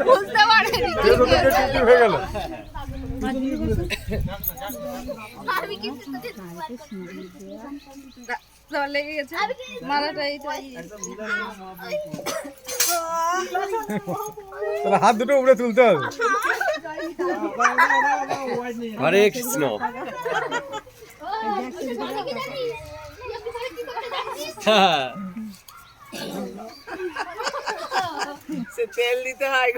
বুঝতে পারেনি হয়ে গেল। লেগে গেছে মালাটাই হাত দুটো উপরে তুলতে হবে। হরে কৃষ্ণ। তেল দিতে হয়।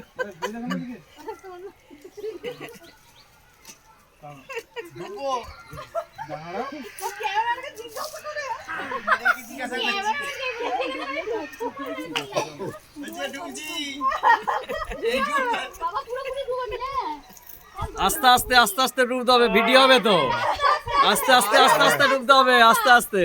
আস্তে আস্তে আস্তে আস্তে ডুবতে হবে, ভিডিও হবে তো। আস্তে আস্তে আস্তে আস্তে ডুবতে হবে, আস্তে আস্তে।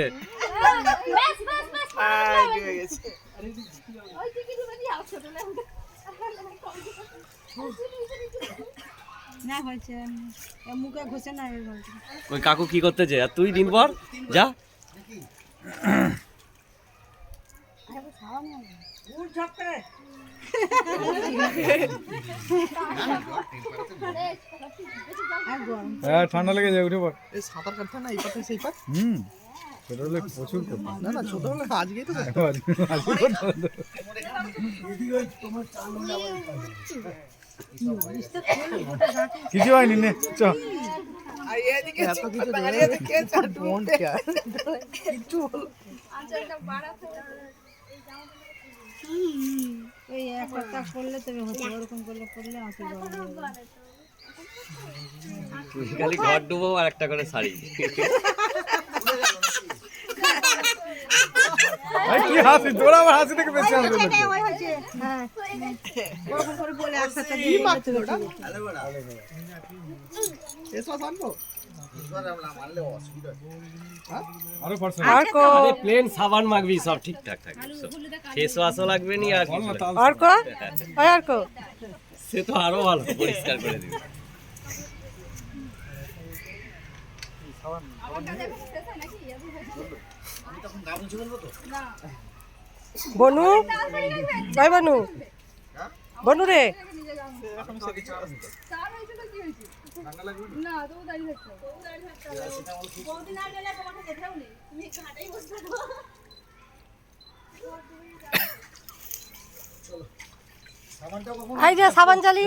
ওই কাকু কি করতে চায়? আর তুই দিন পর যা। হ্যাঁ ঠান্ডা লেগে যায়, উঠে পড়। সাঁতার কাটতে না এই পাতে সেই পাত। ছোট হলে প্রচুর না না ছোট হলে আজকেই তো কিছু হয়নি নে চ। তুই খালি ঘর ডুবো আর একটা করে শাড়ি। কি হাসি তোরা, আমার হাসি থেকে বেশি হাসি লাগছে। প্লেন সাবান মাখবি, সব ঠিকঠাক থাকবে। ফেস ওয়াশও লাগবে নি আর সে তো আরো ভালো পরিষ্কার করে দিবে। বনু ভাই, বনু বনু রে, এই যে সাবান চালি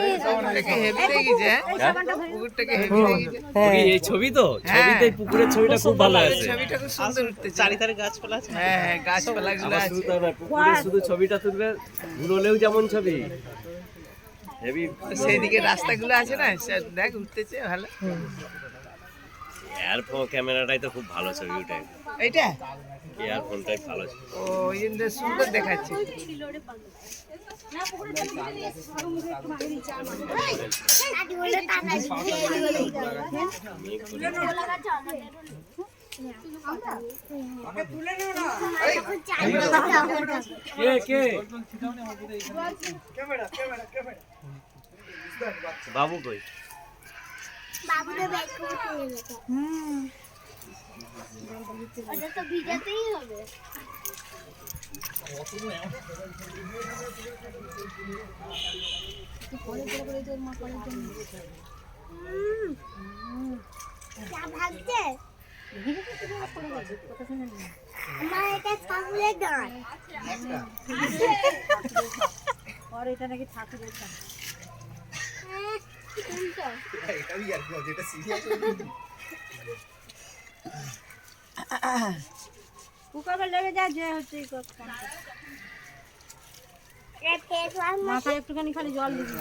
এই ছবি তো, ছবিতে পুকুরের ছবিটা খুব ভালো আছে। ছবিটা খুব সুন্দর উঠতে, চারিধারে গাছপালা আছে। হ্যাঁ গাছপালা গুলো আছে। পুকুরে শুধু ছবিটা তুলবে, ঘুরলেও যেমন ছবি হেভি। সেইদিকে রাস্তাগুলো আছে না, দেখ উঠতেছে ভালো। এয়ারফোন ক্যামেরাটাই তো খুব ভালো ছবি উঠে। এইটা এয়ারফোনটাই ভালো ছবি। ও ওই জন্য সুন্দর দেখাচ্ছে। বাবু কই? ওটা তো ভিজাতেই হবে। ভাবছে আমার এটা ঠাকুরের গান, আর এটা নাকি ঠাকুরের গান। কুকারে লেগে যা যে হচ্ছে মাথায় একটুখানি খালি জল দিবি।